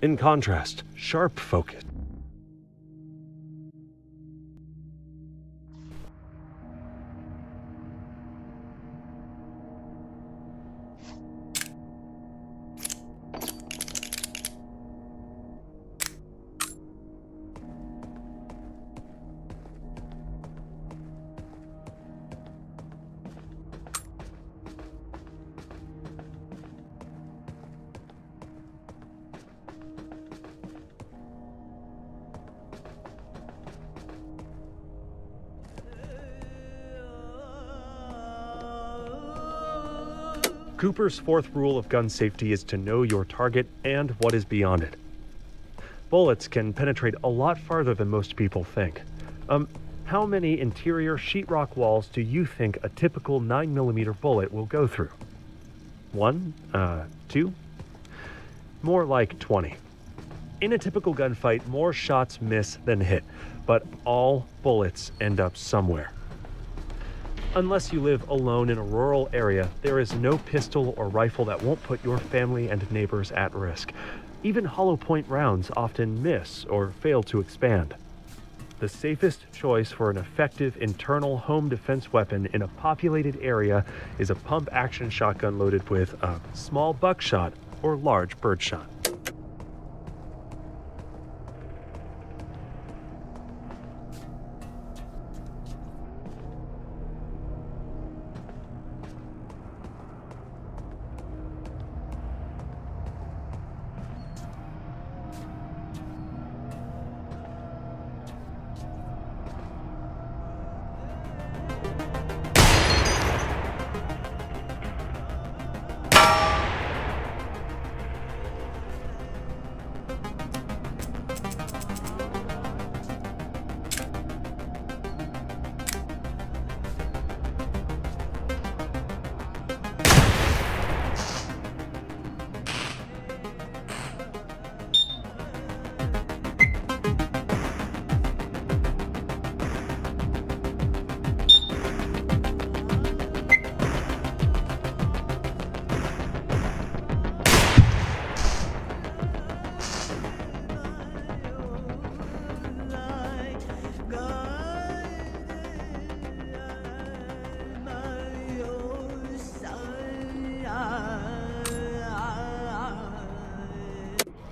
In contrast, sharp focus. Cooper's fourth rule of gun safety is to know your target and what is beyond it. Bullets can penetrate a lot farther than most people think. How many interior sheetrock walls do you think a typical 9mm bullet will go through? 1? 2? More like 20. In a typical gunfight, more shots miss than hit, but all bullets end up somewhere. Unless you live alone in a rural area, there is no pistol or rifle that won't put your family and neighbors at risk. Even hollow point rounds often miss or fail to expand. The safest choice for an effective internal home defense weapon in a populated area is a pump-action shotgun loaded with a small buckshot or large birdshot.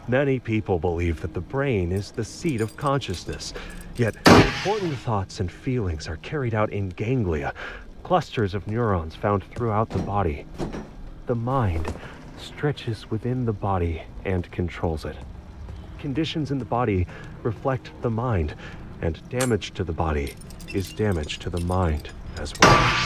Many people believe that the brain is the seat of consciousness, yet important thoughts and feelings are carried out in ganglia, clusters of neurons found throughout the body. The mind stretches within the body and controls it. Conditions in the body reflect the mind, and damage to the body is damage to the mind as well.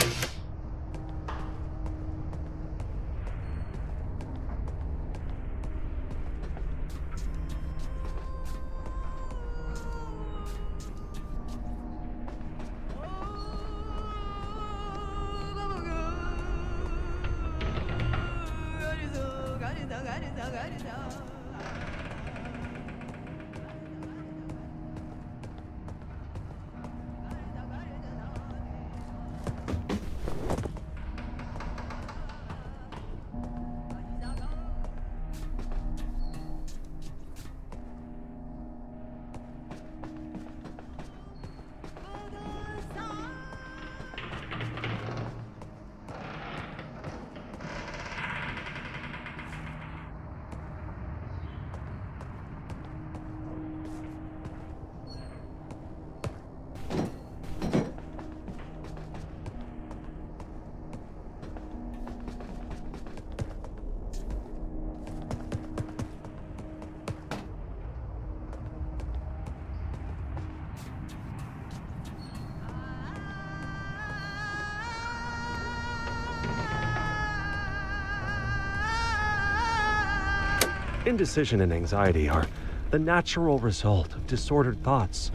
Indecision and anxiety are the natural result of disordered thoughts.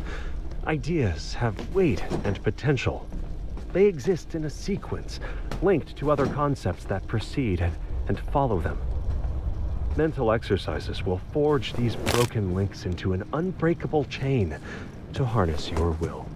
Ideas have weight and potential. They exist in a sequence, linked to other concepts that precede and follow them. Mental exercises will forge these broken links into an unbreakable chain to harness your will.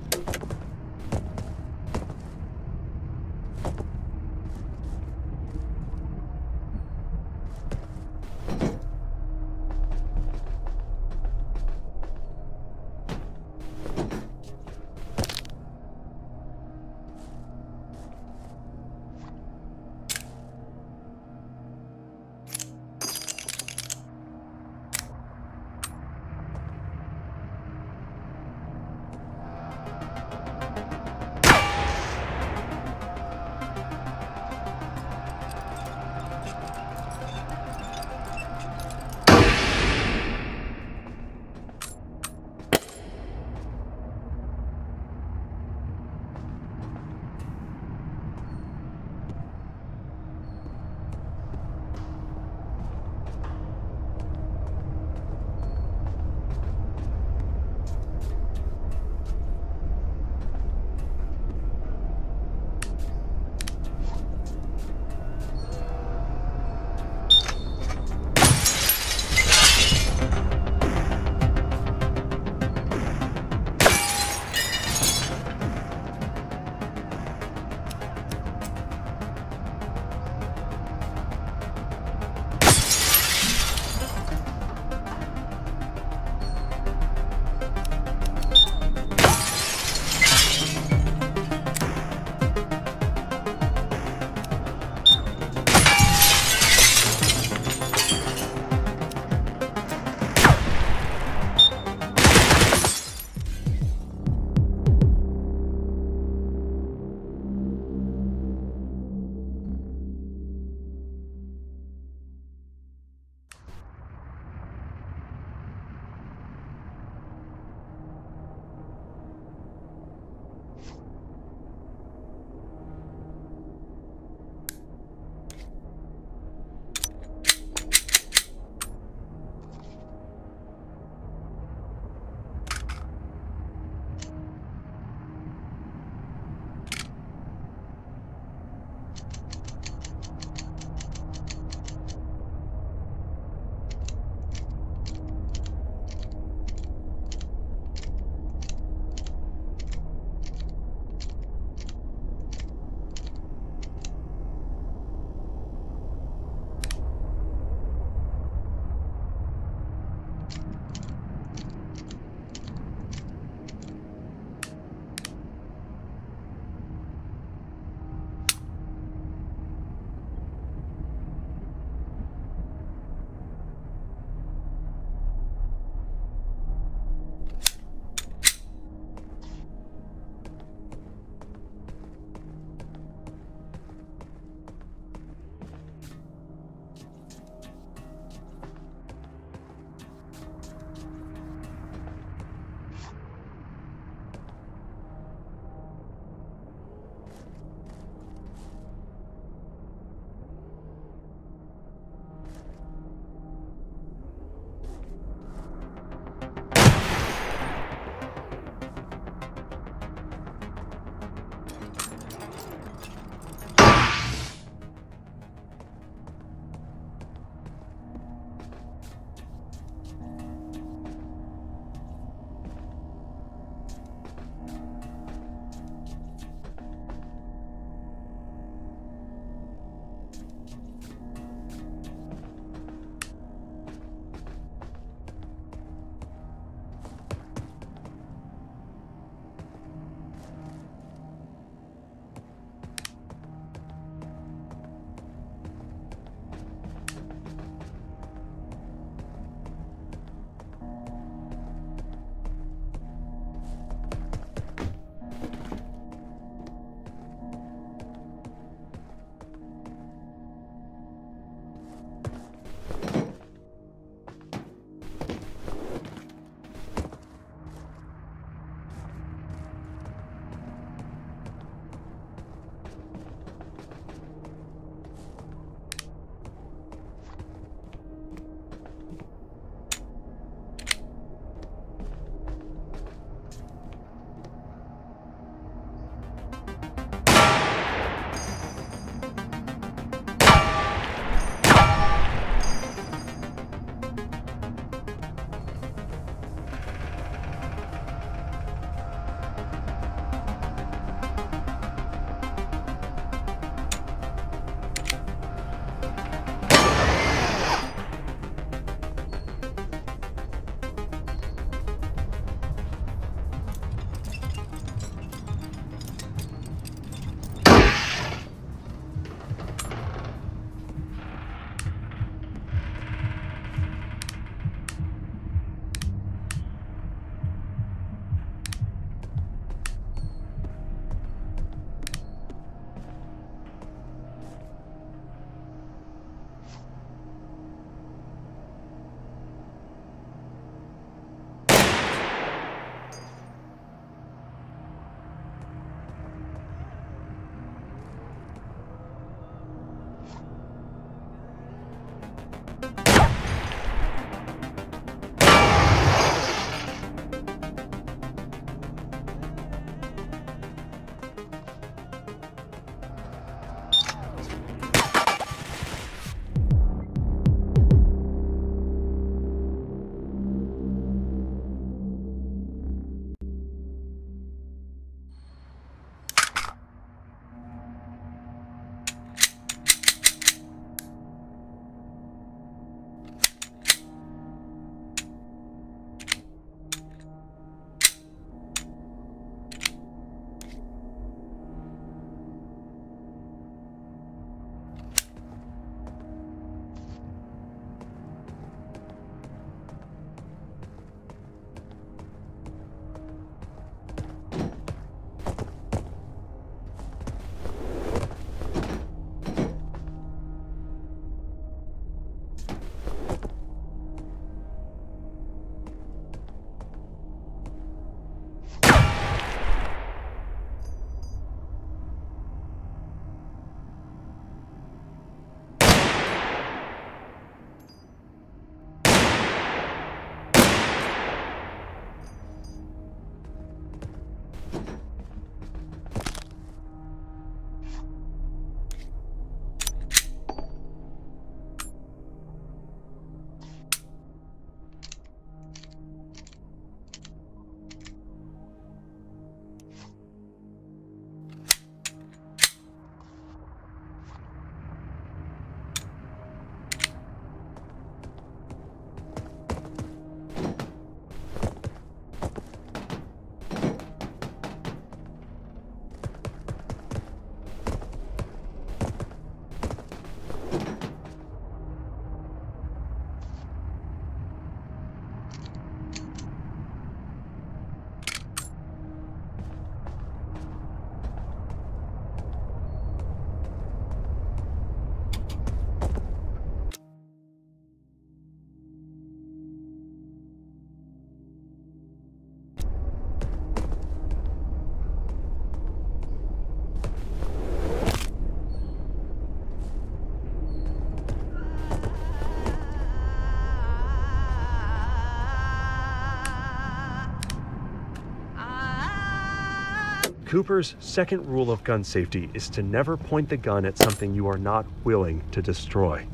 Cooper's second rule of gun safety is to never point the gun at something you are not willing to destroy.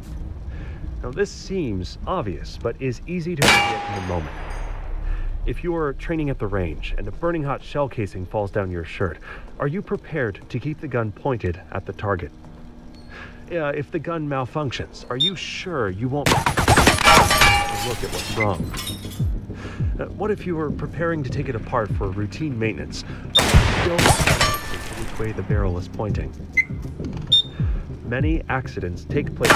Now, this seems obvious, but is easy to forget in the moment. If you are training at the range and a burning hot shell casing falls down your shirt, are you prepared to keep the gun pointed at the target? If the gun malfunctions, are you sure you won't look at what's wrong? What if you were preparing to take it apart for routine maintenance? Don't which way the barrel is pointing. Many accidents take place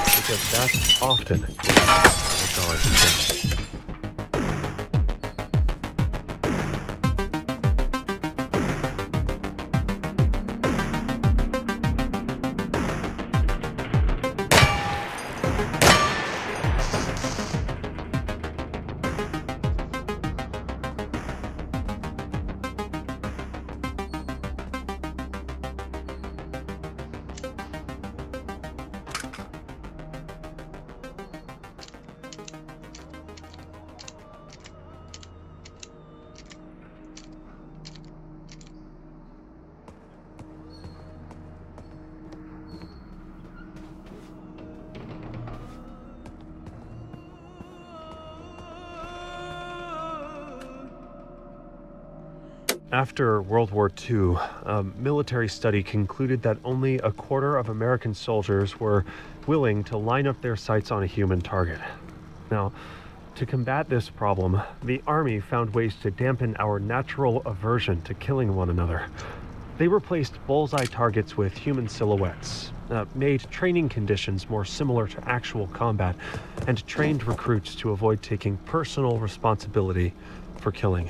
because that's often what's on. After World War II, a military study concluded that only a quarter of American soldiers were willing to line up their sights on a human target. Now, to combat this problem, the Army found ways to dampen our natural aversion to killing one another. They replaced bullseye targets with human silhouettes, made training conditions more similar to actual combat, and trained recruits to avoid taking personal responsibility for killing.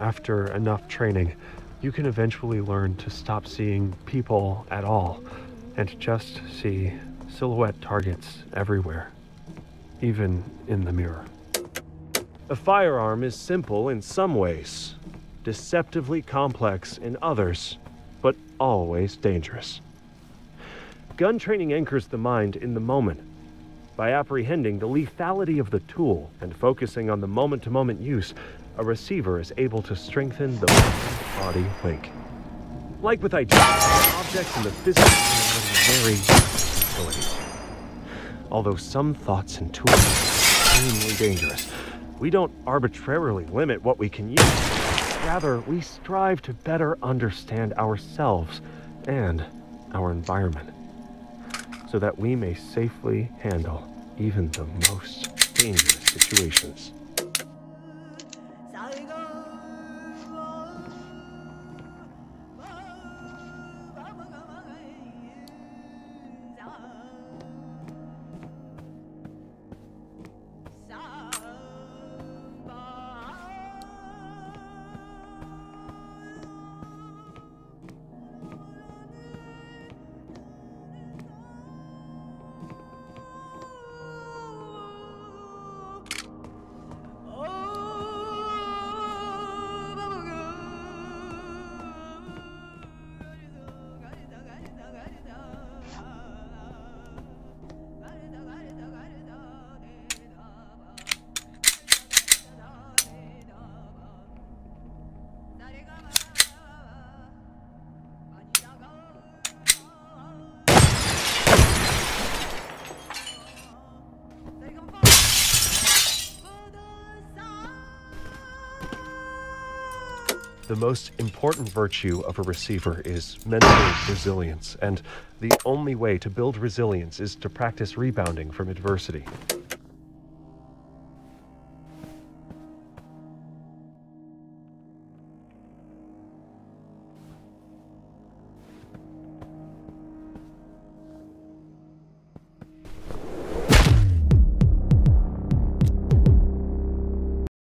After enough training, you can eventually learn to stop seeing people at all and just see silhouette targets everywhere, even in the mirror. A firearm is simple in some ways, deceptively complex in others, but always dangerous. Gun training anchors the mind in the moment. By apprehending the lethality of the tool and focusing on the moment-to-moment use, a receiver is able to strengthen the mind-body link. Like with ideas, objects in the physical world are very utility. Although some thoughts and tools are extremely dangerous, we don't arbitrarily limit what we can use. Rather, we strive to better understand ourselves and our environment, so that we may safely handle even the most dangerous situations. The most important virtue of a receiver is mental resilience, and the only way to build resilience is to practice rebounding from adversity.